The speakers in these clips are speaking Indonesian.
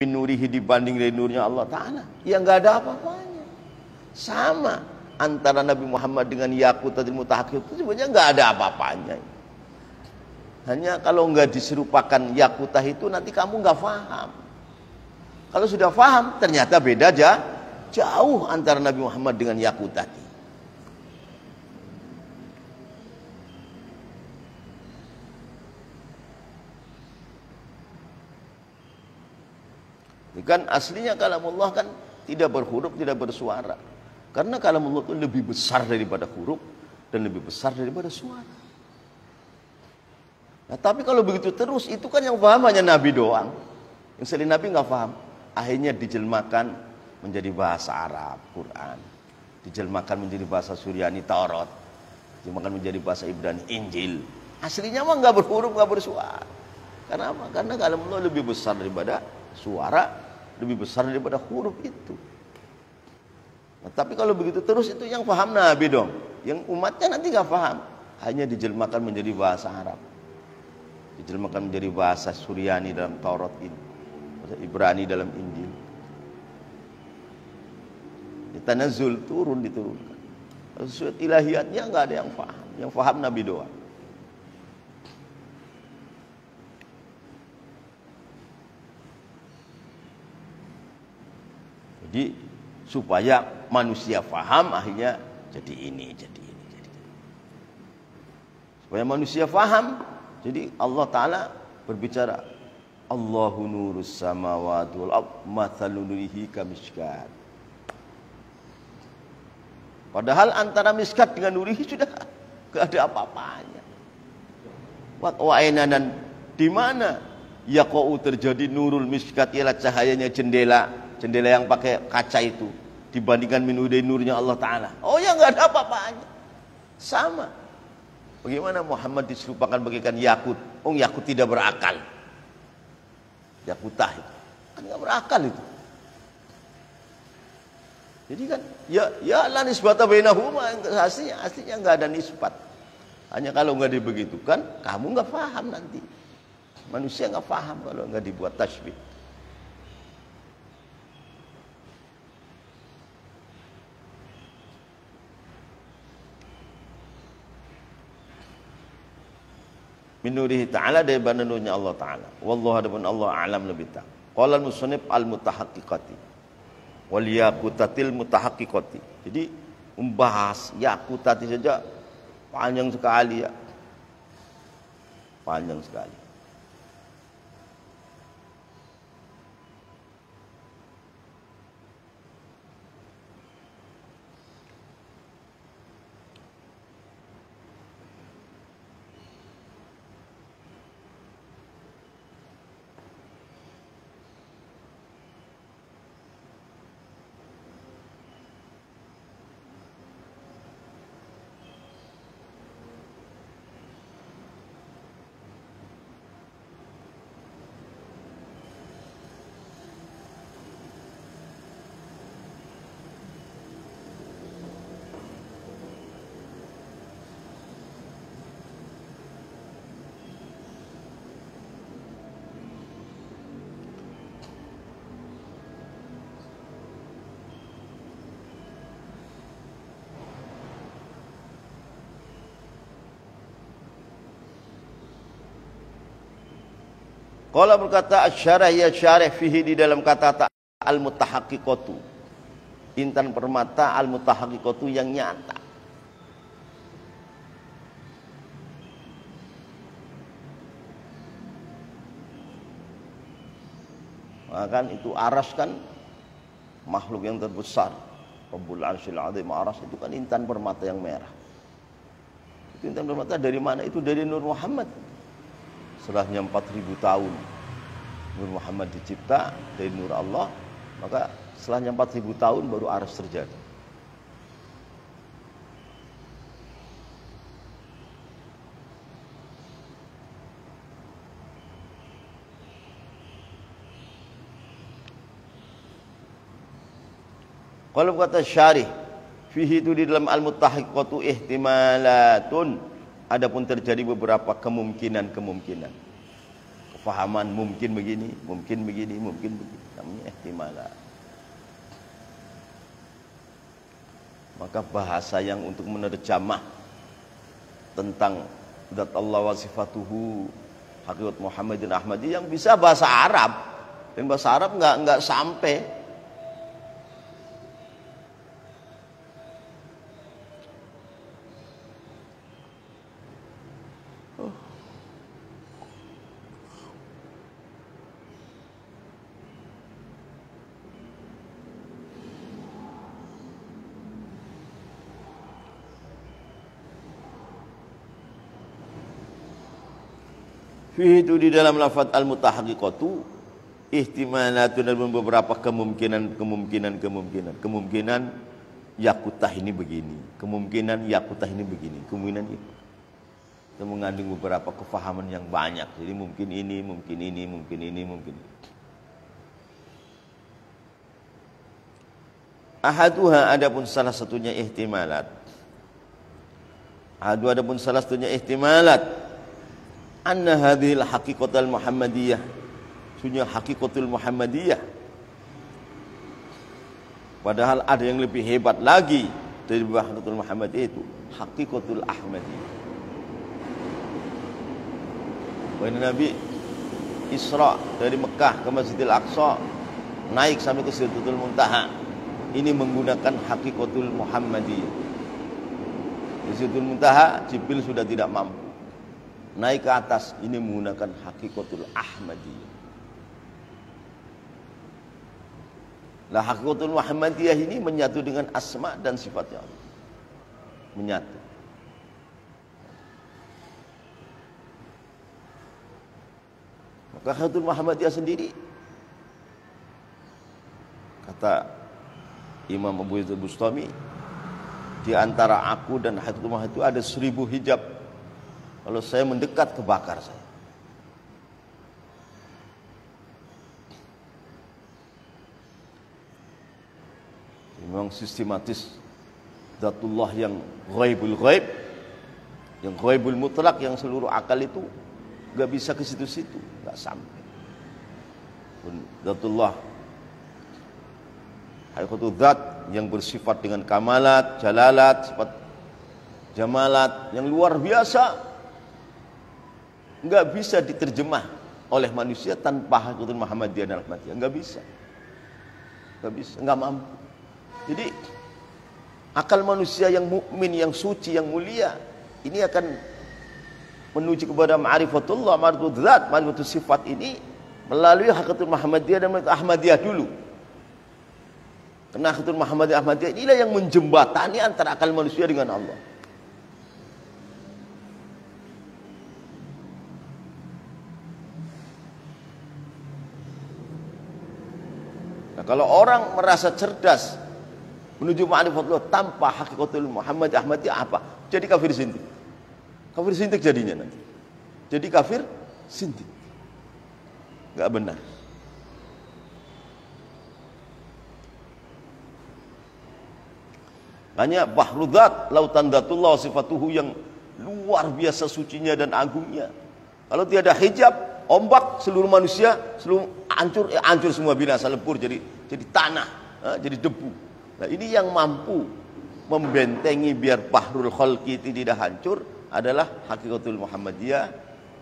nurihi dibanding dari nurnya Allah Ta'ala, ya nggak ada apa-apanya. Sama antara Nabi Muhammad dengan Yaqutatil Mutahaqqik itu sebenarnya nggak ada apa-apanya. Hanya kalau nggak diserupakan Yaqutah itu nanti kamu nggak paham. Kalau sudah paham ternyata beda aja jauh antara Nabi Muhammad dengan Yaqutah. Kan aslinya kalamullah kan tidak berhuruf, tidak bersuara. Karena kalamullah itu lebih besar daripada huruf dan lebih besar daripada suara. Nah, tapi kalau begitu terus itu kan yang paham hanya Nabi doang. Yang selain Nabi nggak paham. Akhirnya dijelmakan menjadi bahasa Arab, Quran. Dijelmakan menjadi bahasa Suryani, Taurat. Dijelmakan menjadi bahasa Ibrani, Injil. Aslinya mah nggak berhuruf, nggak bersuara. Karena apa? Karena kalamullah lebih besar daripada suara, lebih besar daripada huruf itu. Nah, tapi kalau begitu terus itu yang paham Nabi dong. Yang umatnya nanti nggak paham. Hanya dijelmakan menjadi bahasa Arab. Dijelmakan menjadi bahasa Suryani dalam Taurat ini. Bahasa Ibrani dalam Injil. Tanazzul, turun, diturunkan. Sesuatu ilahiyatnya nggak ada yang paham. Yang paham Nabi doang. Jadi supaya manusia faham akhirnya jadi ini. Supaya manusia faham, jadi Allah Ta'ala berbicara, Allahu nurus samawati wal ardh mathalu nurihi kamishkat. Padahal antara miskat dengan nurihi sudah gak ada apa-apanya. Dan di mana yaqa'u terjadi nurul miskat, ialah cahayanya jendela yang pakai kaca itu dibandingkan minudai nurnya Allah Ta'ala. Oh ya, nggak ada apa-apanya. Sama. Bagaimana Muhammad diserupakan bagaikan yakut? Oh, yakut tidak berakal. Yakutah itu kan nggak berakal itu. Jadi kan ya la nisbata bainahuma, aslinya nggak ada nisbat. Hanya kalau nggak dibegitukan kamu nggak paham nanti. Manusia nggak paham kalau nggak dibuat tasbih. Minurihi ta'ala daripada nurnya Allah Ta'ala. Wallahu adapun Allah a'lam lebih tahu. Qala al-musannif al-mutahaqqiqati wal yaqutatil mutahaqqiqati. Jadi membahas yaqutati saja panjang sekali ya. Panjang sekali. Qala berkata asy-syarih ya syarih fihi di dalam kata al-mutahaqqiqatu. Intan permata al-mutahaqqiqatu yang nyata. Maka itu aras kan makhluk yang terbesar. Rabbul Arsyil Azim, aras itu kan intan permata yang merah. Itu intan permata dari mana? Itu dari Nur Muhammad. Setelahnya 4000 tahun Nur Muhammad dicipta dari nur Allah, maka setelahnya 4000 tahun baru aras terjadi. Kalau kata syarih fihi itu di dalam al-mutahaqqiqatu ihtimalatun, adapun terjadi beberapa kemungkinan. kefahaman mungkin begini, mungkin begini, mungkin begini. Namanya ihtimalat. Maka bahasa yang untuk menerjemah tentang zat Allah wa sifatuhu, hakikat Muhammadin Ahmadi yang bisa bahasa Arab. Dan bahasa Arab enggak sampai. Itu di dalam lafaz al-mutahaqqiqatu ihtimalatun, dan beberapa kemungkinan yakutah ini begini, kemungkinan yakutah ini begini, kemungkinan itu mengandung beberapa kefahaman yang banyak. Jadi mungkin ini, mungkin ini, mungkin ini, mungkin ini. Ahaduha, adapun salah satunya ihtimalat. Adapun salah satunya ihtimalat. Anna hadhil haqiqatul Muhammadiyah, sunya haqiqatul Muhammadiyah. Padahal ada yang lebih hebat lagi dari haqiqatul Muhammadiyah, itu haqiqatul Ahmadiyah. Bahwa Nabi Isra dari Mekah ke Masjidil Aqsa, naik sampai ke Sidratul Muntaha, ini menggunakan haqiqatul Muhammadiyah. Di Sidratul Muntaha Jibril sudah tidak mampu naik ke atas, ini menggunakan haqiqatul Ahmadiyah. Lah haqiqatul Muhammadiyah ini menyatu dengan asma dan sifatnya Allah. Menyatu. Maka haqiqatul Muhammadiyah sendiri, kata Imam Abu Yazid Bustami, di antara aku dan haqiqatul Muhammadiyah itu ada 1000 hijab. Kalau saya mendekat, kebakar saya. Memang sistematis zatullah yang ghaibul ghaib, yang ghaibul mutlak, yang seluruh akal itu gak bisa ke situ-situ, gak sampai. Zatullah haqiqatul zat yang bersifat dengan kamalat, jalalat, sifat jamalat yang luar biasa, nggak bisa diterjemah oleh manusia tanpa haqiqatul Muhammadiyah dan Ahmadiyah. Nggak bisa, nggak mampu. Jadi akal manusia yang mukmin, yang suci, yang mulia, ini akan menuju kepada ma'rifatullah, ma'rifatul zat, ma'rifatul sifat ini melalui haqiqatul Muhammadiyah dan Ahmadiyah dulu. Karena haqiqatul Muhammadiyah, Ahmadiyah inilah yang menjembatani antara akal manusia dengan Allah. Kalau orang merasa cerdas menuju ma'rifatullah tanpa haqiqatul Muhammad Ahmadiyah, apa? Jadi kafir sintik. Kafir sintik jadinya nanti. Jadi kafir sintik. Enggak benar. Hanya bahrudzat, lautan dzatullah sifatuhu yang luar biasa sucinya dan agungnya. Kalau tiada hijab, ombak, seluruh manusia seluruh hancur semua, binasa, lebur jadi tanah, jadi debu. Nah, ini yang mampu membentengi biar bahrul khalqi tidak hancur adalah haqiqatul Muhammadiyah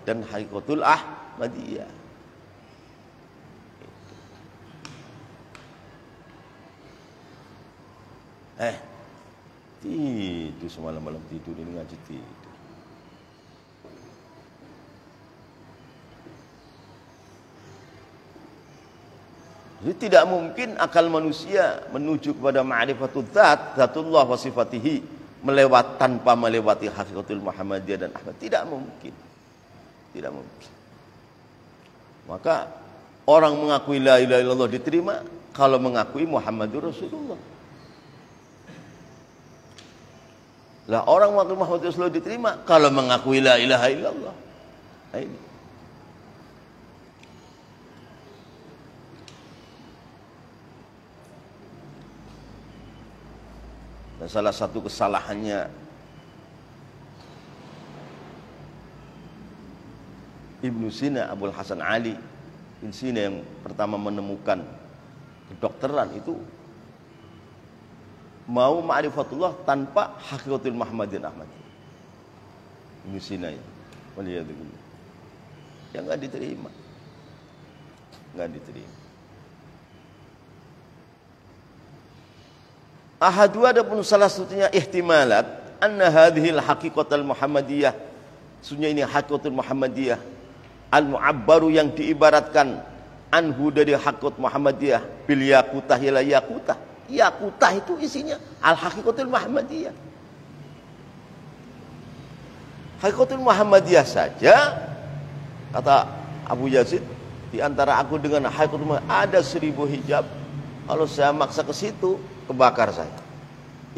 dan haqiqatul Ahmadiyah. Itu semalam-malam tidur ini ngaji tidur. Jadi tidak mungkin akal manusia menuju kepada ma'rifatul zat, zatullah wa sifatihi, tanpa melewati haqiqatul Muhammadiyah dan Ahmad. Tidak mungkin. Tidak mungkin. Maka orang mengakui la ilaha illallah diterima kalau mengakui Muhammadur Rasulullah. Lah orang mengakui Muhammadur Rasulullah diterima kalau mengakui la ilaha illallah. Nah, ini. Dan salah satu kesalahannya Ibnu Sina, Abul Hasan Ali Ibnu Sina yang pertama menemukan kedokteran itu mau ma'rifatullah tanpa hakikatul Muhammadiyah Ahmadiyah. Ibnu Sina itu waliyadzubillah, yang nggak diterima, nggak diterima. Ahadu adapun salah satunya ihtimalat anna hadhil haqiqatul Muhammadiyah, sunnya ini hakikatul Muhammadiyah al-mu'abbaru yang diibaratkan anhu dari hakikat Muhammadiyah bil yakutah ila yakutah. Yakutah itu isinya al-haqiqatul Muhammadiyah. Hakikatul Muhammadiyah saja, kata Abu Yazid, di antara aku dengan hakikatul Muhammadiyah ada 1000 hijab. Kalau saya maksa ke situ, kebakar saya.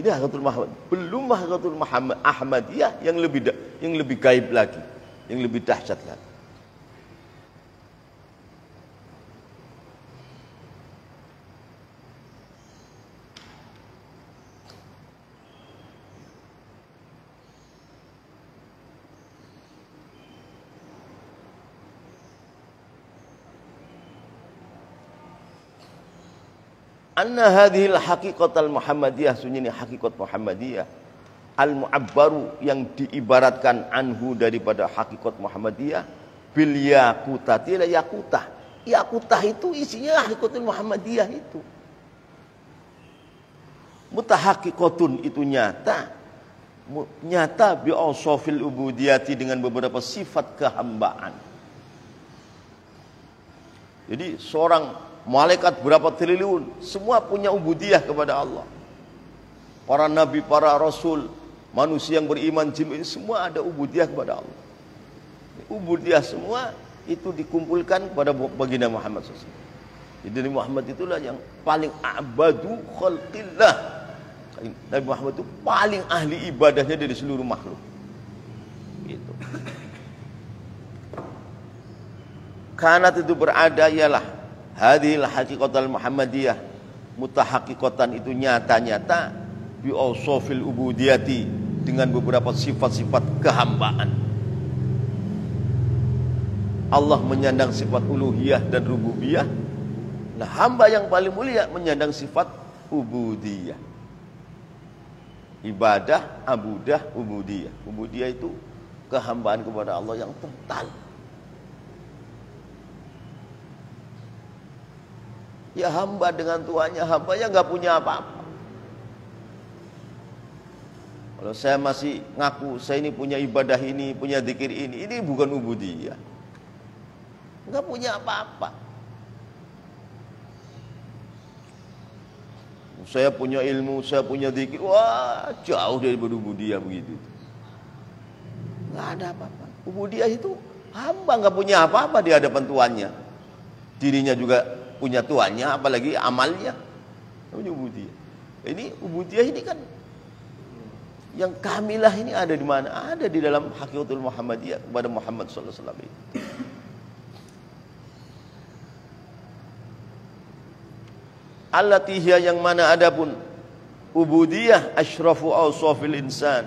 Ini hakikatul Muhammad. Belum hakikatul Muhammad Ahmadiyah yang lebih gaib lagi, yang lebih dahsyat lagi. Anna hadhil haqiqatal Muhammadiyah, sunyi ini hakikat Muhammadiyah al-mu'abbaru yang diibaratkan anhu daripada hakikat Muhammadiyah bil yakutati la yakutah. Yakutah itu isinya hakikatul Muhammadiyah itu. Mutahaqiqatun itu nyata, nyata bi awsafil ubudiyati dengan beberapa sifat kehambaan. Jadi seorang malaikat berapa triliun, semua punya ubudiyah kepada Allah. Para nabi, para rasul, manusia yang beriman, jin, ini semua ada ubudiyah kepada Allah. Ubudiyah semua itu dikumpulkan pada baginda Muhammad SAW. Jadi Muhammad itulah yang paling abadu khalqillah. Nabi Muhammad itu paling ahli ibadahnya dari seluruh makhluk. Gitu. Kanat itu berada ialah hadhil haqiqatul Muhammadiyah, mutahaqiqatan itu nyata-nyata bi awsafil ubudiyati dengan beberapa sifat-sifat kehambaan. Allah menyandang sifat uluhiyah dan rububiyah. Nah, hamba yang paling mulia menyandang sifat ubudiyah. Ibadah, abudah, ubudiyah. Ubudiyah itu kehambaan kepada Allah yang total. Ya hamba dengan tuannya, hambanya nggak punya apa-apa. Kalau saya masih ngaku saya ini punya ibadah ini, punya zikir ini bukan ubudiyah. Nggak punya apa-apa. Saya punya ilmu, saya punya zikir, wah jauh dari ubudiyah begitu. Nggak ada apa-apa. Ubudiyah itu hamba nggak punya apa-apa di hadapan tuannya. Dirinya juga punya tuannya, apalagi amalnya. Namanya ubudiyah. Ini ubudiyah ini kan yang kamilah ini ada di mana? Ada di dalam hakikatul Muhammadiyah kepada Muhammad sallallahu alaihi wasallam. Allati hiya yang mana adapun ubudiyah asyrafu awsafil insan,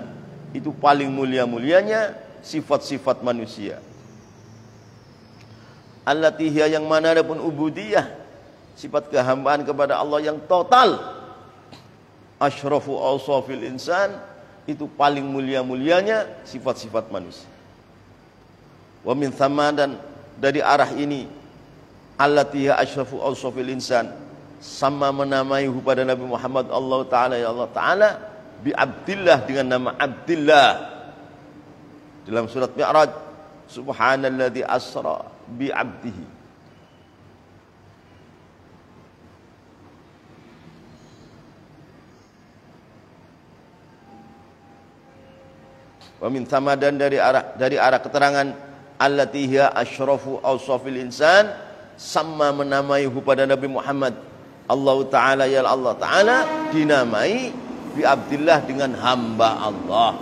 itu paling mulia-mulianya sifat-sifat manusia. Allati hiya yang mana adapun ubudiyah sifat kehambaan kepada Allah yang total, asyrafu awsafil insan, itu paling mulia-mulianya sifat-sifat manusia. Wa min thamma, dan dari arah ini, allati hiya asyrafu awsafil insan, sama menamai pada Nabi Muhammad Allah Ta'ala, ya Allah Ta'ala bi Abdillah, dengan nama Abdillah dalam surat Mi'raj, subhanalladzi asra bi abdihi. Wa min thamadan, dari arah keterangan allati hiya asyrafu awsafil insan, sama menamai pada Nabi Muhammad Allah Ta'ala, ya Allah Ta'ala dinamai bi Abdillah, dengan hamba Allah.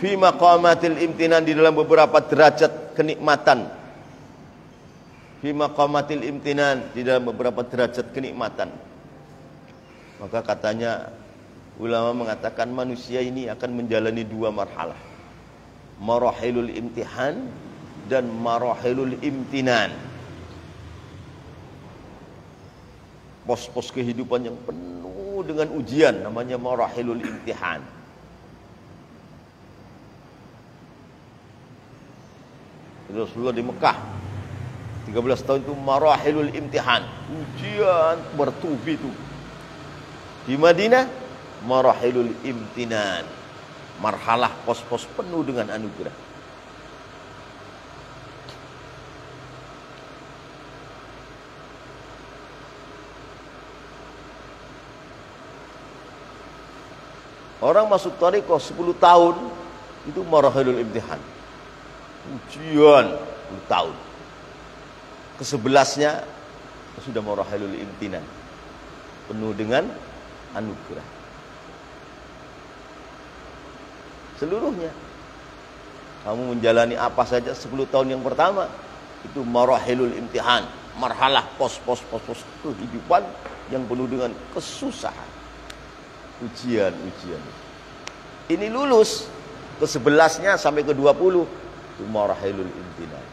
Fi maqamatil imtinan, di dalam beberapa derajat kenikmatan. Fi maqamatil imtinan, di dalam beberapa derajat kenikmatan. Maka katanya ulama mengatakan manusia ini akan menjalani dua marhalah, marahilul imtihan dan marahilul imtinan. Pos-pos kehidupan yang penuh dengan ujian namanya marahilul imtihan. Rasulullah di Mekah 13 tahun itu marahilul imtihan, ujian bertubi itu. Di Madinah marahilul imtinan, marhalah pos-pos penuh dengan anugerah. Orang masuk thariqah 10 tahun itu marahilul imtihan, ujian 10 tahun. Ke-11-nya sudah marahilul imtinan, penuh dengan anugerah. Seluruhnya kamu menjalani apa saja 10 tahun yang pertama itu marahilul imtihan, marhalah pos-pos kehidupan yang penuh dengan kesusahan, ujian. Ini lulus ke-11-nya sampai ke-20 itu marahilul imtinan.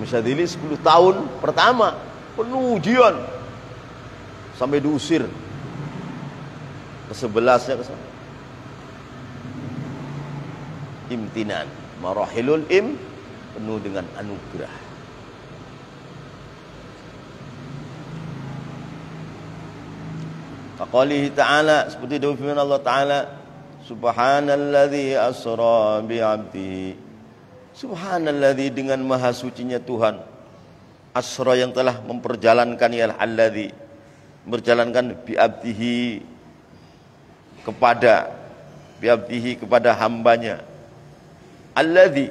Syadzili 10 tahun pertama penuh ujian sampai diusir. Ke-11-nya ke sana imtinan, marahilul penuh dengan anugerah. Faqalihi ta'ala, seperti dalam firman Allah Ta'ala, subhanalladzi asra bi'abdihi, subhanalladzi dengan maha sucinya Tuhan, asra yang telah memperjalankan, ialah alladzi berjalankan bi'abdihi kepada hambanya. Alladzi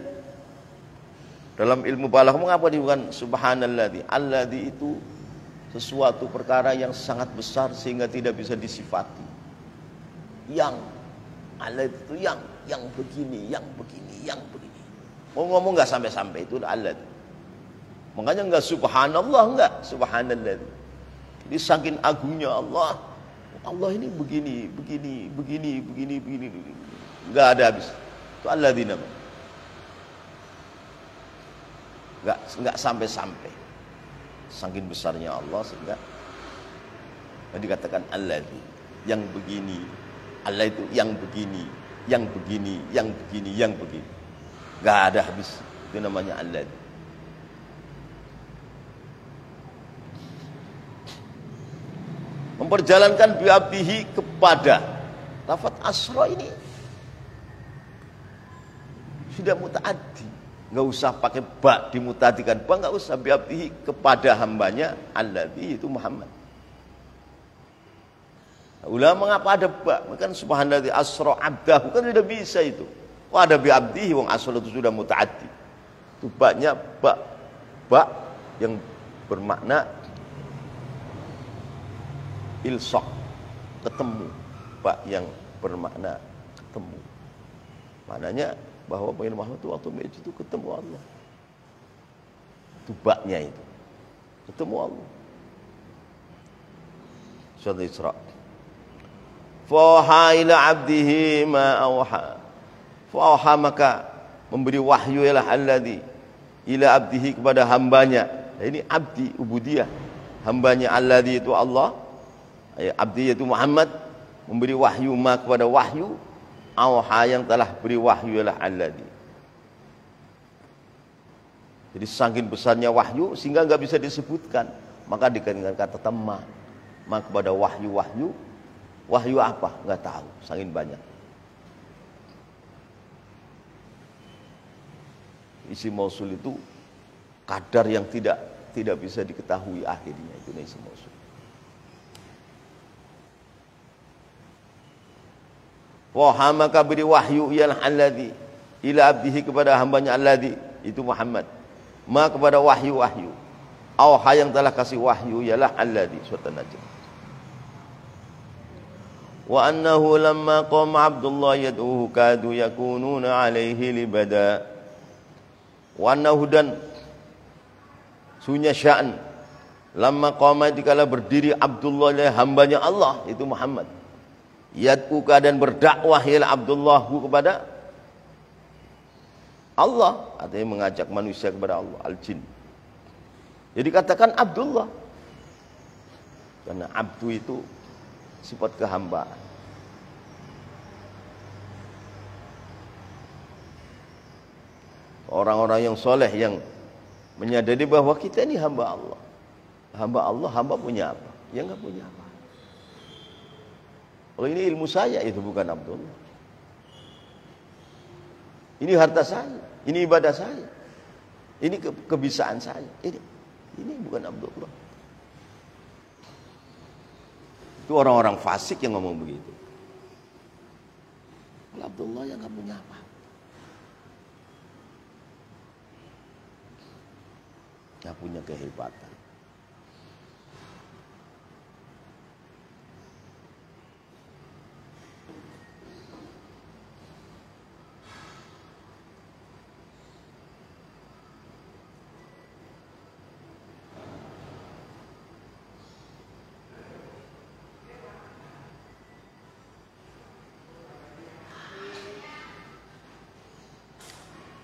dalam ilmu balaghah mengapa bukan subhanalladzi? Alladzi itu sesuatu perkara yang sangat besar sehingga tidak bisa disifati. Yang alladzi itu yang begini, yang begini. Mau ngomong enggak sampai-sampai itu alladzi. Makanya enggak subhanallah, enggak subhanalladzi. Jadi saking agungnya Allah ini begini. Enggak ada habis. Itu alladzi namanya. Enggak sampai-sampai. Saking besarnya Allah sehingga dikatakan alladzi, yang begini. Allah itu yang begini. Enggak ada habis. Itu namanya alladzi. Memperjalankan bi'abdihi kepada, lafaz asra ini sudah mutaaddi, enggak usah pakai ba dimutadikan, ba enggak usah, bi'abdihi kepada hambanya, alladzi itu Muhammad. Ulama mengapa ada ba? Kan subhanalladzi asra abdahu, kan sudah bisa itu. Oh ada bi'abdihi, wong asra itu sudah mutaaddi. Itu ba-nya ba yang bermakna ilsaq, ketemu, ba yang bermakna ketemu. Maknanya bahwa Nabi Muhammad itu waktu Mi'raj itu ketemu Allah. Itu ba-nya itu. Ketemu Allah. Surat Isra. Fa ila 'abdihi ma auha. Fa maka memberi wahyu ialah alladzi ila 'abdihi kepada hambanya. Nah, ini abdi ubudiyah. Hambanya alladzi itu Allah. Abdi itu Muhammad, memberi wahyu ma kepada wahyu, auha yang telah beri wahyu ialah alladzi. Jadi saking besarnya wahyu sehingga enggak bisa disebutkan, maka dikatakan kata teman. Ma kepada wahyu apa? Enggak tahu, saking banyak. Isi mausul itu kadar yang tidak bisa diketahui akhirnya, itu isi mausul. Wahai maka beri wahyu ialah alladzi ila abdihi kepada hambanya alladzi itu Muhammad. Ma kepada wahyu. Auha yang telah kasih wahyu ialah alladzi, surat An-Najm. Wa annahu lamma qama Abdullah yad'uhu kadu yakununa alaihi libada. Wa annahu dan sunya sya'an lamma qama dikala berdiri Abdullah hambanya Allah itu Muhammad. Yad'uka dan berdakwah ya Abdullah kepada Allah, artinya mengajak manusia kepada Allah, al-jin. Jadi katakan Abdullah. Karena abdu itu sifat kehambaan. Orang-orang yang soleh yang menyadari bahwa kita ini hamba Allah. Hamba Allah, hamba punya apa? Ya enggak punya apa. Kalau ini ilmu saya, itu bukan Abdullah. Ini harta saya, ini ibadah saya. Ini kebisaan saya. Ini bukan Abdullah. Itu orang-orang fasik yang ngomong begitu. Kalau Abdullah yang gak punya apa. Gak punya kehebatan.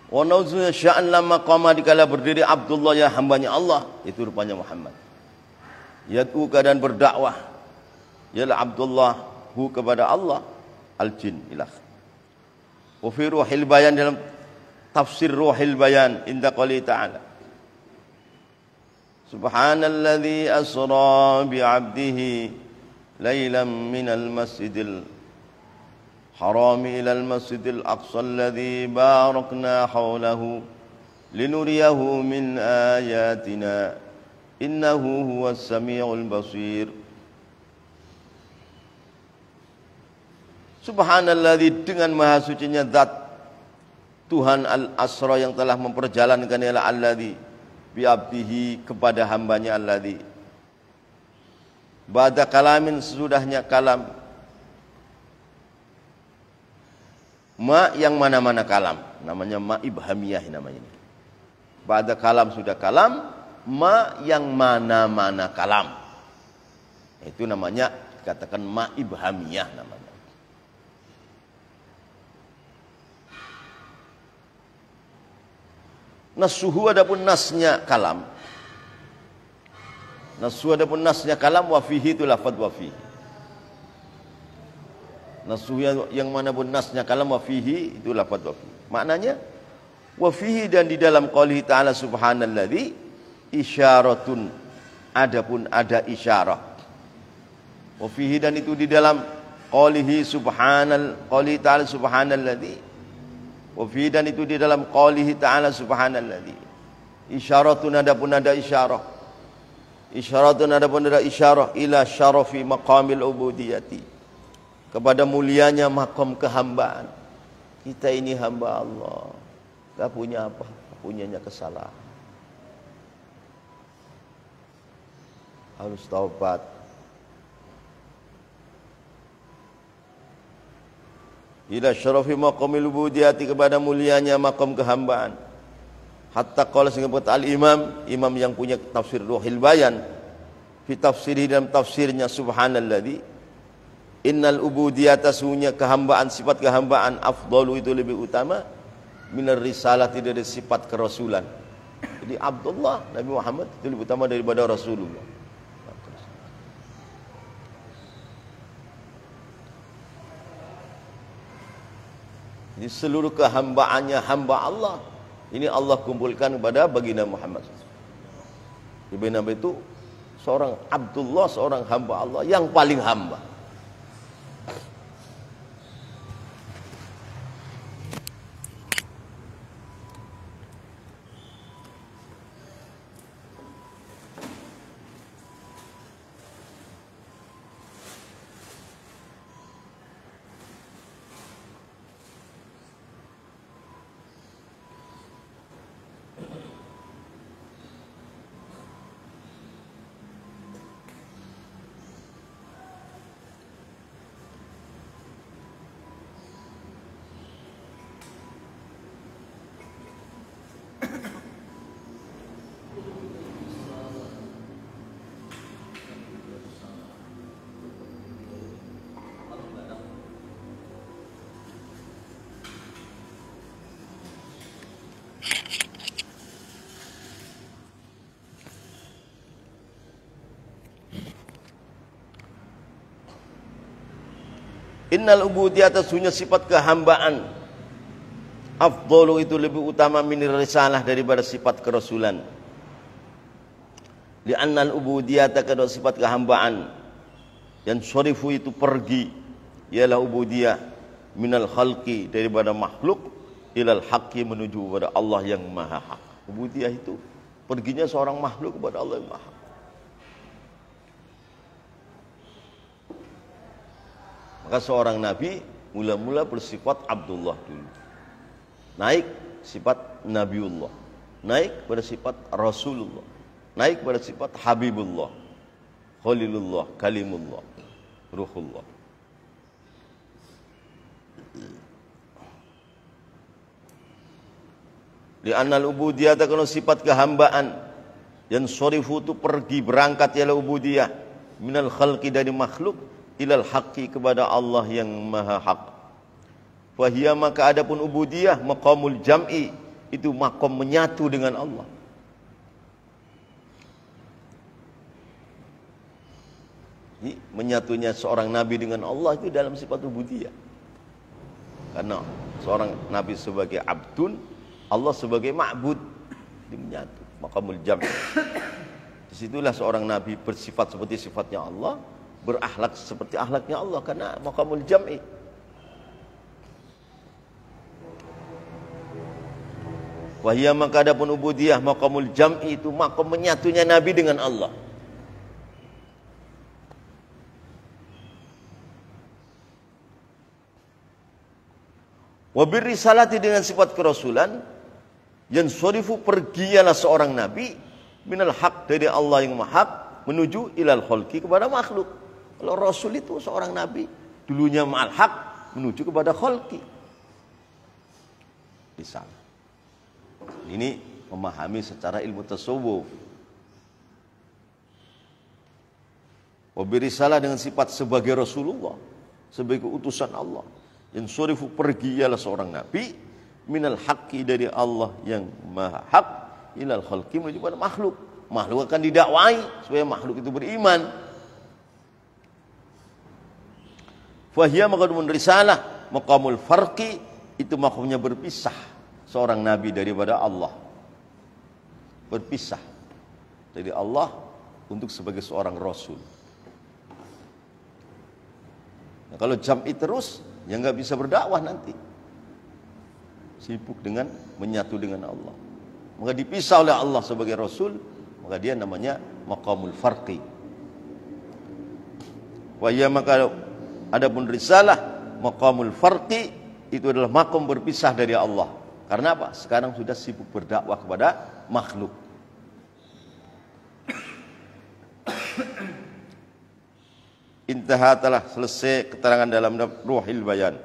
Wa nauzunya sya'an lamma qama dikala berdiri Abdullah ya hambanya Allah, itu rupanya Muhammad. Yad'u keadaan berdakwah ialah Abdullah hu kepada Allah al-jin ilah. Wa fi ruhil bayan dalam tafsir ruhil bayan inda qouli ta'ala. Subhanalladzi asra bi 'abdihi lailan minal masjidil حرام إلى المسجد الأقصى الذي باركنا حوله لنريه من آياتنا إنه هو السميع البصير. Subhanalladzi, dengan maha sucinya zat Tuhan al-asra yang telah memperjalankan ialah alladzi bi abdihi kepada hambanya alladzi. Ba'da kalamin sesudahnya kalam. Ma yang mana-mana kalam, namanya ma ibhamiyah namanya. Pada kalam sudah kalam, ma yang mana-mana kalam. Itu namanya dikatakan ma ibhamiyah namanya. Nasuhu adapun nasnya kalam. Nasuhu adapun nasnya kalam wa fihi itu lafadz wa fihi. Nasuh yang mana pun nasnya kalam wa fihi itu lafadz wa fihi. Maknanya wa fihi dan di dalam qouli ta'ala subhanalladzi isyaratun, adapun ada isyarah. Wa fihi dan itu di dalam qoulihi qouli ta'ala subhanalladzi. Wa fihi dan itu di dalam qoulihi ta'ala subhanalladzi isyaratun, adapun ada isyarah. Isyaratun adapun ada isyarah ila syarafi maqamil ubudiyati, kepada mulianya makom kehambaan. Kita ini hamba Allah, gak punya apa, punyanya kesalahan. Harus taubat. Ila syarafi maqamil ubudiyati, kepada mulianya makom kehambaan. Hatta qala sehingga berkata al-imam, imam yang punya tafsir Ruhil Bayan, fi tafsirih dalam tafsirnya subhanalladzi innal ubudiyata sunya kehambaan, sifat kehambaan afdalu itu lebih utama minar risalati dari sifat kerasulan. Jadi Abdullah Nabi Muhammad itu lebih utama daripada Rasulullah. Jadi seluruh kehambaannya hamba Allah ini Allah kumpulkan kepada baginda Muhammad. Ibn Nabi itu seorang Abdullah, seorang hamba Allah yang paling hamba. Innal ubudiyata sunya sifat kehambaan. Afdalu itu lebih utama min risalah daripada sifat kerasulan. Li'annal ubudiyata kada sifat kehambaan. Yang syarifu itu pergi, ialah ubudiyah minal khalqi daripada makhluk ilal haqqi menuju kepada Allah yang maha hak. Ubudiyah itu perginya seorang makhluk kepada Allah yang maha hak. Maka seorang nabi mula-mula bersifat Abdullah dulu. Naik sifat Nabiullah, naik pada sifat Rasulullah, naik pada sifat Habibullah, Khalilullah, Kalimullah, Ruhullah. Li'annal ubudiyata kalau sifat kehambaan yang syarifu itu pergi berangkat ialah ubudiyah minal khalqi dari makhluk ilal haqqi kepada Allah yang maha hak. Fahiyya maka adapun ubudiyah maqamul jam'i itu maqam menyatu dengan Allah. Jadi, menyatunya seorang nabi dengan Allah itu dalam sifat ubudiyah. Karena seorang nabi sebagai abdun, Allah sebagai ma'bud, dia menyatu, maqamul jam'i. Disitulah seorang nabi bersifat seperti sifatnya Allah, berakhlak seperti akhlaknya Allah karena maqamul jam'i. Wahia maka adapun ubudiyah maqamul jam'i itu maqam menyatunya nabi dengan Allah. Wa birrisalati dengan sifat kerasulan yang syarifu pergialah seorang nabi minal haq dari Allah yang maha hak menuju ilal khalqi kepada makhluk. Kalau rasul itu seorang nabi dulunya ma'al haq menuju kepada khalqi. Bisa. Ini memahami secara ilmu tasawuf. Wabirisalah dengan sifat sebagai Rasulullah, sebagai utusan Allah. Yang syarifu pergi ialah seorang nabi minal haqqi dari Allah yang maha hak ilal khalqi menuju pada makhluk. Makhluk akan didakwai supaya makhluk itu beriman. Fahiyya maqamul risalah maqamul farqi itu makamnya berpisah. Seorang nabi daripada Allah berpisah dari Allah untuk sebagai seorang rasul. Nah, kalau jam'i terus ya nggak bisa berdakwah nanti, sibuk dengan menyatu dengan Allah. Maka dipisah oleh Allah sebagai rasul, maka dia namanya maqamul farqi. Wa ya maka adapun risalah maqamul farqi itu adalah maqam berpisah dari Allah. Karena apa? Sekarang sudah sibuk berdakwah kepada makhluk. Intaha telah selesai keterangan dalam Ruhil Bayan.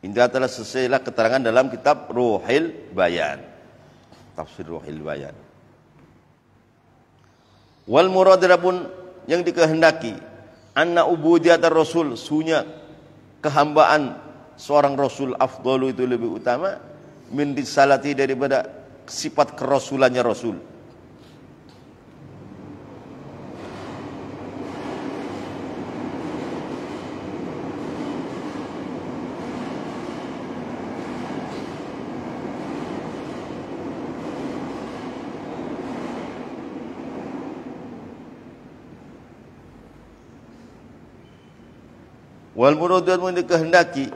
Intaha telah selesailah keterangan dalam kitab Ruhil Bayan. Tafsir Ruhil Bayan. Wal murad pun yang dikehendaki anna ubudiyat ar-rasul sunya kehambaan seorang rasul afdalu itu lebih utama min risalati daripada sifat kerasulannya rasul. Wal murad mun dikehendaki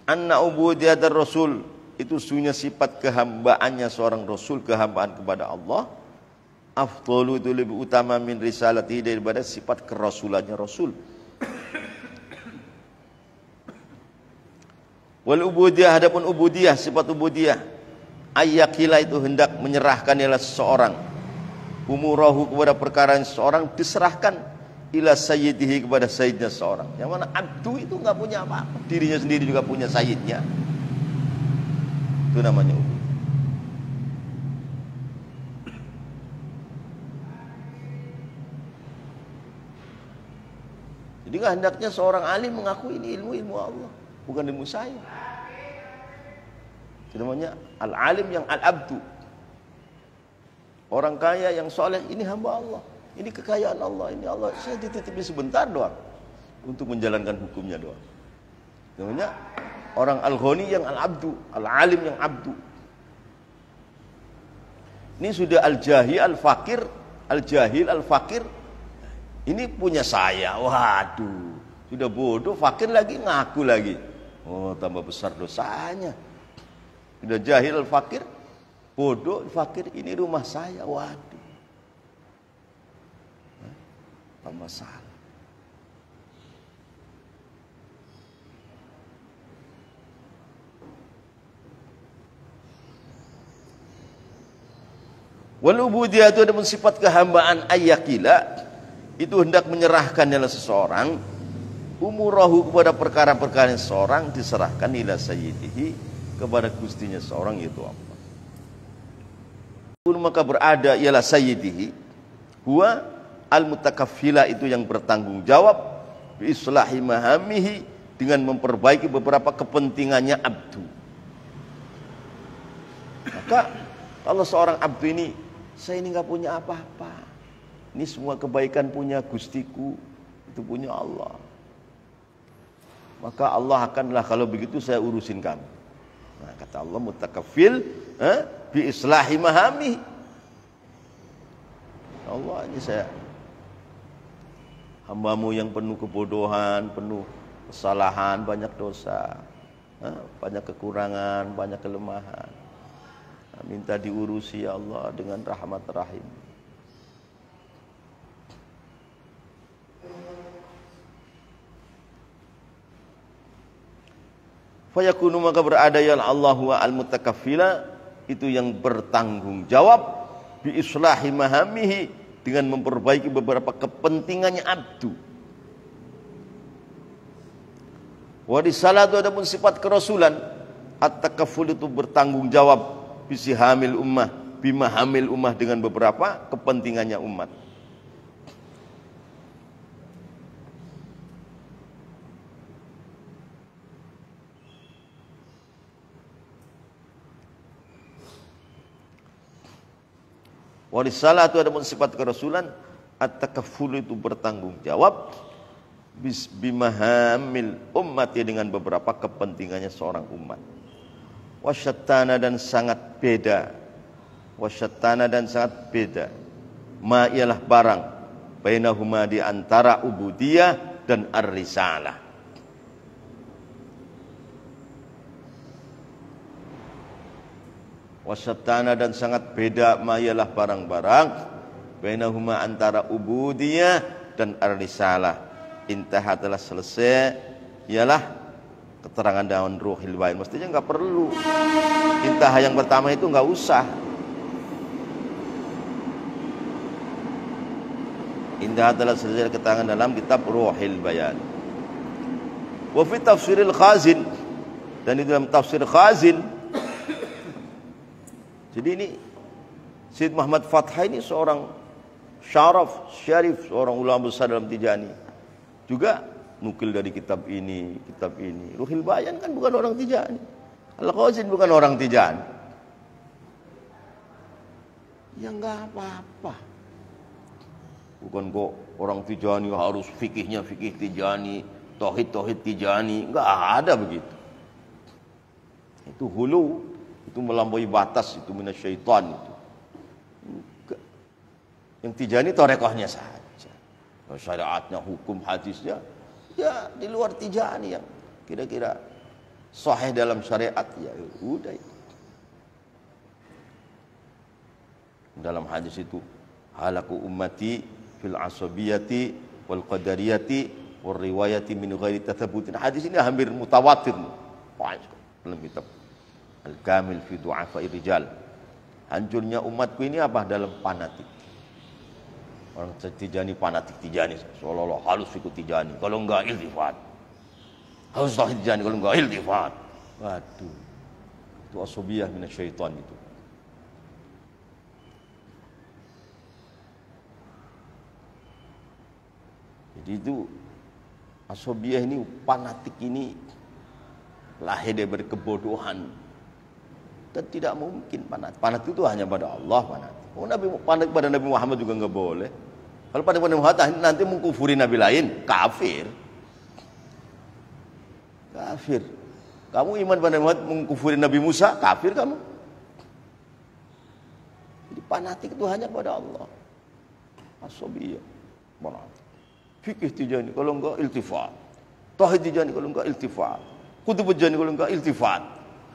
anna ubudiyat ar-rasul itu sunya sifat kehambaannya seorang rasul, kehambaan kepada Allah afdalu itu lebih utama min risalati daripada sifat kerasulannya rasul. Wal ubudiyah adapun ubudiyah sifat ubudiyah ayyakila itu hendak menyerahkan ialah seseorang umurahu kepada perkara seseorang diserahkan ila sayyidihi kepada sayyidnya seorang. Yang mana abdu itu enggak punya apa-apa, dirinya sendiri juga punya sayyidnya. Itu namanya ubud. Jadi hendaknya seorang alim mengaku ini ilmu Allah, bukan ilmu saya. Itu namanya al-alim yang al-abdu. Orang kaya yang soleh ini hamba Allah. Ini kekayaan Allah, ini Allah saya dititipin sebentar doang untuk menjalankan hukumnya doang. Namanya orang al-ghani yang al-abdu, al-alim yang abdu. Ini sudah al-jahil al-fakir, al-jahil al-fakir. Ini punya saya. Waduh, sudah bodoh, fakir lagi, ngaku lagi. Oh, tambah besar dosanya. Sudah jahil al-fakir, bodoh al-fakir, ini rumah saya. Waduh. Tambah salah. Wal ubudiyah itu ada sifat kehambaan ayyakila, itu hendak menyerahkan adalah seseorang umurahu kepada perkara-perkara seseorang diserahkan ila sayyidihi kepada gustinya seorang, yaitu Allah. Maka berada ialah sayyidihi huwa al-mutakaffila, itu yang bertanggung jawab bi islahi mahamihi, dengan memperbaiki beberapa kepentingannya abdu. Maka kalau seorang abdu ini, saya ini nggak punya apa-apa, ini semua kebaikan punya gustiku, itu punya Allah. Maka Allah akanlah, kalau begitu saya urusin kamu. Nah, kata Allah mutakaffil bi islahi mahami. Allah, ini saya hambamu yang penuh kebodohan, penuh kesalahan, banyak dosa, banyak kekurangan, banyak kelemahan. Minta diurusi ya Allah dengan rahmat rahim. Fayakunu, maka berada ya Allah wa al-mutakaffila, itu yang bertanggung jawab bi islahi mahamihi, dengan memperbaiki beberapa kepentingannya abdu. Wa risalatu, adapun sifat kerasulan, at-takafful itu bertanggung jawab bisihamil ummah, bimahamil ummah, dengan beberapa kepentingannya umat. Warisalah itu ada sifat kerasulan, at-takafful itu bertanggung jawab bimahamil umat, dengan beberapa kepentingannya seorang umat. Wasyattana, dan sangat beda, wasyattana, dan sangat beda, ma ialah barang, bainahuma, di antara ubudiyah dan ar-risalah. Wasyattana, dan sangat beda, ma ialah barang-barang, bainahuma, antara ubudiyah dan ar-risalah. Intah, telah selesai, ialah keterangan daun ruhil bayan. Mestinya nggak perlu. Intah yang pertama itu nggak usah. Intah telah selesai keterangan dalam kitab ruhil bayan. Wa fi tafsiril khazin, dan di dalam tafsir khazin. Jadi ini Syed Muhammad Fathah ini seorang syarif, seorang ulama besar dalam Tijani. Juga nukil dari kitab ini, kitab ini. Ruhil Bayan kan bukan orang Tijani. Al-Khazin bukan orang Tijani. Ya enggak apa-apa. Bukan kok orang Tijani harus fikihnya fikih Tijani, tauhid Tijani. Enggak ada begitu. Itu hulu, itu melampaui batas, itu minasyaitan itu. Enggak. Yang Tijani tarekohnya saja. Syariatnya, hukum hadisnya, ya di luar Tijani yang kira-kira sahih dalam syariat, ya udah itu. Dalam hadis itu, halaku ummati fil asabiyati wal qadariyati wal riwayati min ghairi tathabutin. Hadis ini hampir mutawatir dalam kitab Al-Kamil fi Du'afa Rijal. Hancurnya umatku ini apa? Dalam fanatik. Orang Tijani fanatik Tijani, seolah-olah harus ikut Tijani, kalau enggak iltifat. Harus tauhid Tijani, kalau enggak iltifat. Waduh, itu asabiyah minasyaitan itu. Jadi itu asabiyah ini, fanatik ini lahir dari kebodohan. Dan tidak mungkin fanatik. Fanatik itu hanya pada Allah fanatik. Oh, fanatik pada Nabi Muhammad juga enggak boleh. Kalau pada Muhammad nanti mengkufuri nabi lain, kafir. Kafir. Kamu iman pada Muhammad mengkufuri Nabi Musa, kafir kamu. Jadi fanatik itu hanya kepada Allah. Asobiyah. Fikih tijani kalau enggak iltifat. Tauhid tijani kalau enggak iltifat. Kutub tijani kalau enggak iltifat.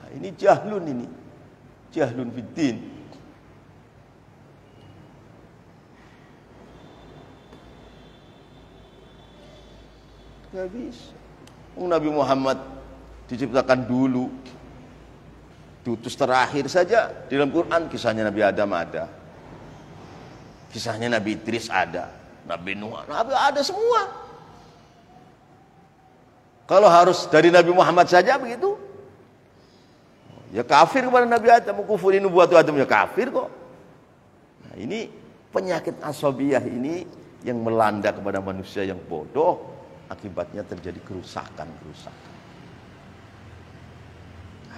Nah, ini jahlun ini. Jahlun fiddin. Gak bisa. Nabi Muhammad diciptakan dulu, diutus terakhir saja. Di dalam Quran kisahnya Nabi Adam ada, kisahnya Nabi Idris ada, Nabi Nuh, Nabi ada semua. Kalau harus dari Nabi Muhammad saja begitu, ya kafir kepada Nabi Adam, mengkufuri nubuat Adam, ya kafir kok. Nah, ini penyakit asabiyah ini yang melanda kepada manusia yang bodoh. Akibatnya terjadi kerusakan-kerusakan.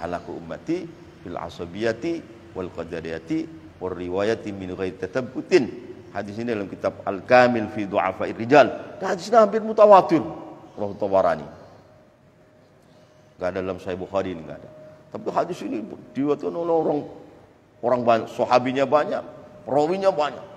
Halaku ummati bil asabiyati wal qadariyati wal riwayati min ghairi tatabbutin. Hadis ini dalam kitab Al-Kamil fi Du'afa'ir Rijal. Hadis ini hampir mutawatir. Rawi Tabarani. Enggak ada dalam Sahih Bukhari, ini enggak ada. Tapi hadis ini diriwayatkan oleh orang banyak, sahabinya banyak, perawinya banyak.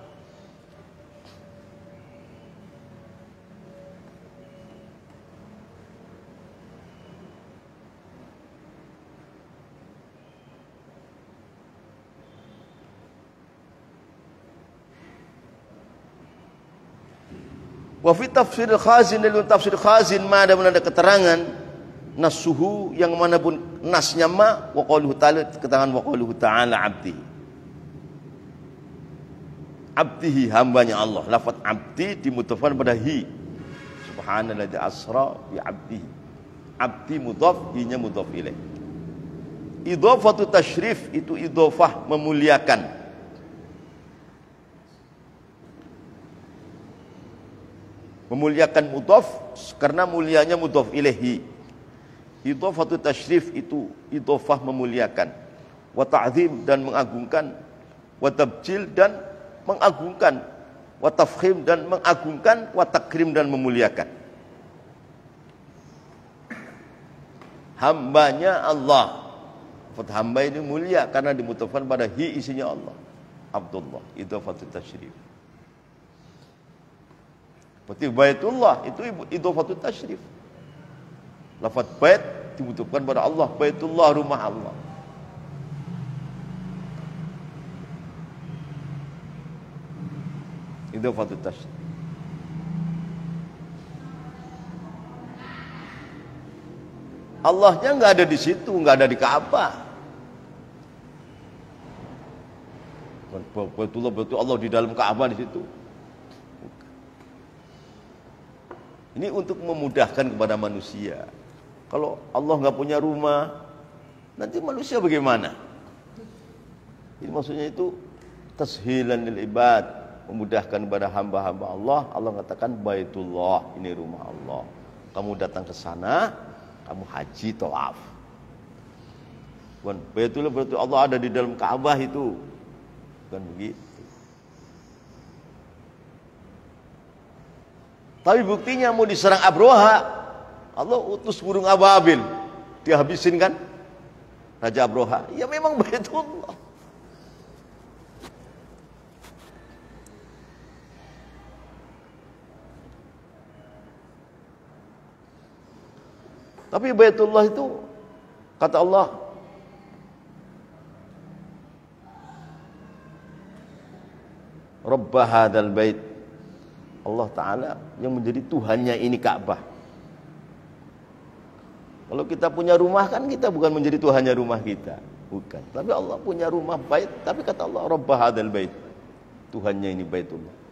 Wa fi tafsir Khazin, dalam tafsir Khazin ma ada keterangan nasuhu yang mana pun nasnya ma wa qauluhu ta'ala, keterangan wa qauluhu ta'ala abdihi hambanya Allah. Lafaz abdi dimudhafkan pada hi. Subhanalladzi asra bi abdihi. Abdi mudhaf, hinya mudhaf ilaih. Idhafatu tasyrif itu idhafah memuliakan. Memuliakan mudhaf karena mulianya mudhaf ilaihi. Idhafatu tasyrif itu idhafah memuliakan. Wa ta'zim dan mengagungkan, wa tabjil dan mengagungkan, wa tafkhim dan mengagungkan, wa takrim dan memuliakan. Hambanya Allah. Hamba ini mulia karena dimudhafkan pada hi, isinya Allah. Abdullah, idhafatu tasyrif. Seperti Baitullah itu idhafatut tasyrif. Lafaz bait dibutuhkan pada Allah, Baitullah rumah Allah. Idhafatut tasyrif. Allahnya enggak ada di situ, enggak ada di Ka'bah. Baitullah betul Allah di dalam Ka'bah di situ. Ini untuk memudahkan kepada manusia. Kalau Allah nggak punya rumah, nanti manusia bagaimana? Ini maksudnya itu tashilan lil ibad, memudahkan kepada hamba-hamba Allah. Allah katakan Baitullah, ini rumah Allah. Kamu datang ke sana, kamu haji tawaf. Bukan Baitullah berarti Allah ada di dalam Ka'bah itu. Bukan begitu. Tapi buktinya mau diserang Abroha, Allah utus burung ababil, dihabisin kan Raja Abroha. Ya memang Baitullah. Tapi Baitullah itu kata Allah, Rabb hadzal bait, Allah Ta'ala yang menjadi Tuhannya ini Ka'bah. Kalau kita punya rumah kan kita bukan menjadi Tuhannya rumah kita, bukan. Tapi Allah punya rumah bait, tapi kata Allah Rabb hadzal bait, Tuhannya ini Baitullah.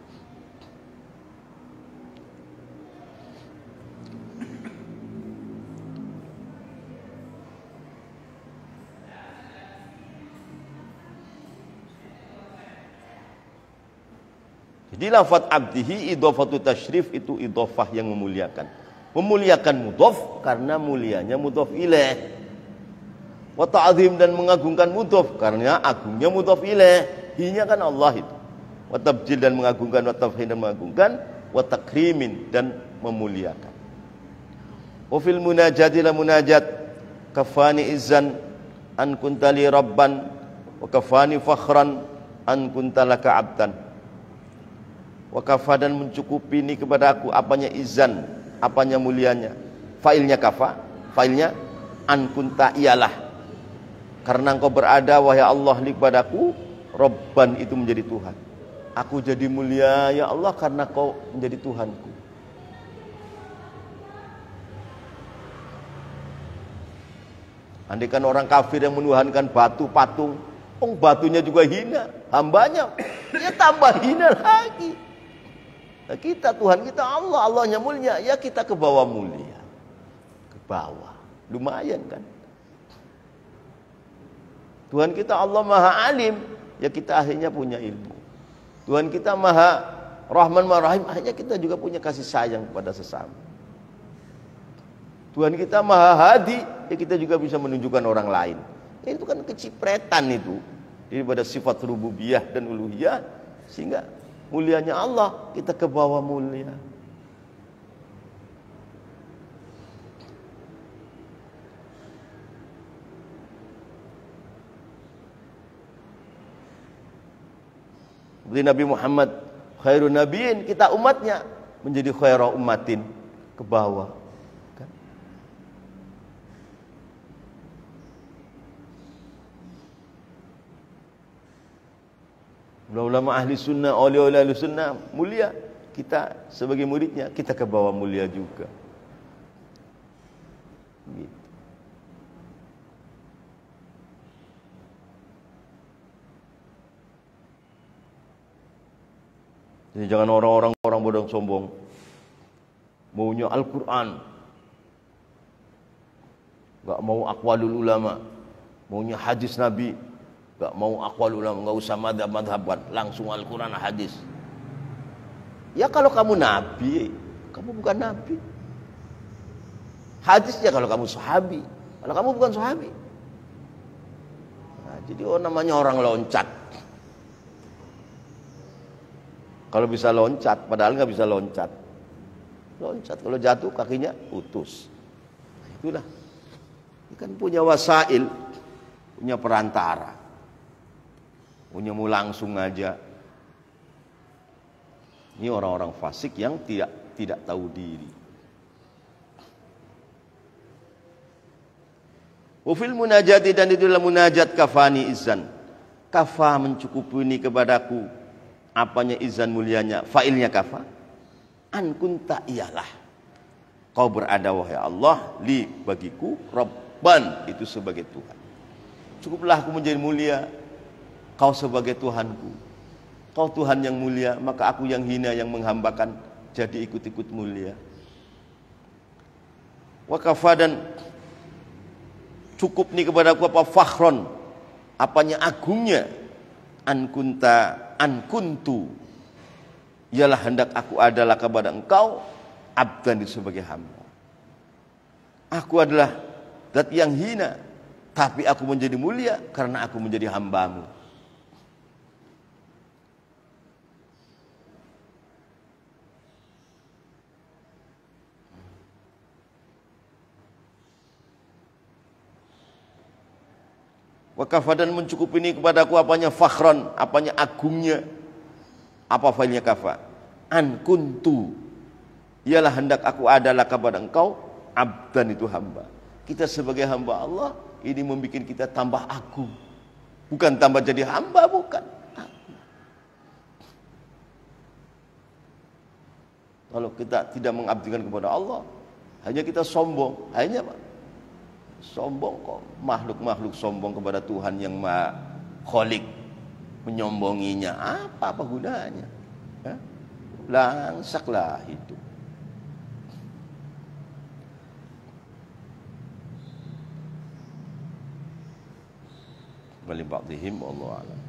Jadi lafaz abdihi idhafatu tasyrif itu idhafah yang memuliakan. Memuliakan mudhaf karena mulianya mudhaf ilaih. Wa ta'zim dan mengagungkan mudhaf karena agungnya mudhaf ilaih. Hinya kan Allah itu. wa tabjil dan mengagungkan, wa tafkhim dan mengagungkan, wa takrimin dan memuliakan. Wa fil munajati la munajat kafani izzan an kuntali rabban wa kafani fakhran an kuntalaka abdan. Wa kafa dan mencukupi ini kepada aku apanya izan, apanya mulianya. Failnya kafa, failnya an kunta ialah. Karena engkau berada wahai Allah li kepadaku, Rabban itu menjadi Tuhan. Aku jadi mulia ya Allah karena kau menjadi Tuhanku. Andaikan orang kafir yang menuhankan batu patung, batunya juga hina, hambanya ya tambah hina lagi. Nah, kita Tuhan kita Allah, Allahnya mulia, ya kita ke bawah mulia. Ke bawah. Lumayan kan? Tuhan kita Allah Maha Alim, ya kita akhirnya punya ilmu. Tuhan kita Maha Rahman Maha Rahim, akhirnya kita juga punya kasih sayang kepada sesama. Tuhan kita Maha Hadi, ya kita juga bisa menunjukkan orang lain. Ya, itu kan kecipretan itu daripada sifat rububiyah dan uluhiyah, sehingga mulianya Allah kita ke bawah mulia. Seperti Nabi Muhammad khairun nabiin, kita umatnya menjadi khairu ummatin, ke bawah kan? Ulama ahli sunnah, oleh ahli sunnah mulia, kita sebagai muridnya kita ke bawah mulia juga gitu. Jadi jangan orang bodoh sombong maunya Al-Quran, gak mau aqwalul ulama, maunya hadis Nabi, gak mau aqwalul ulama, gak usah madhab-madhaban, langsung Al-Quran hadis. Ya kalau kamu Nabi, kamu bukan Nabi. Hadisnya kalau kamu sahabi, kalau kamu bukan sahabi. Nah, jadi namanya orang loncat. Kalau bisa loncat, padahal nggak bisa loncat. Loncat, kalau jatuh kakinya putus. Itulah. Ini kan punya wasail, punya perantara. Punya mau langsung aja. Ini orang-orang fasik yang tidak tahu diri. Wafil munajati, dan itu adalah munajat kafani izan. Kafa mencukupi ini kepadaku. Apanya izan mulianya, fa'ilnya kafa. An kunta ialah. Kau berada wahai Allah li bagiku, Rabban itu sebagai Tuhan. Cukuplah aku menjadi mulia, kau sebagai Tuhanku. Kau Tuhan yang mulia, maka aku yang hina yang menghambakan jadi ikut-ikut mulia. Wa kafa, dan cukup nih kepadaku apa fakhron, apanya agungnya. An kuntu ialah hendak aku adalah kepada engkau abdan itu sebagai hamba. Aku adalah zat yang hina, tapi aku menjadi mulia karena aku menjadi hambamu. Wa kafa, dan mencukupi ini kepadaku apanya fakhran, apanya agungnya. Apa failnya kafa? An kuntu ialah hendak aku adalah kepada engkau abdan itu hamba. Kita sebagai hamba Allah ini membuat kita tambah agung. Bukan tambah jadi hamba, bukan. Kalau kita tidak mengabdikan kepada Allah, hanya kita sombong, hanya sombong kok, makhluk-makhluk sombong kepada Tuhan yang Maha Khalik, menyombonginya, apa gunanya? Langsaklah hidup. Wali ba'dihim wallahu a'lam.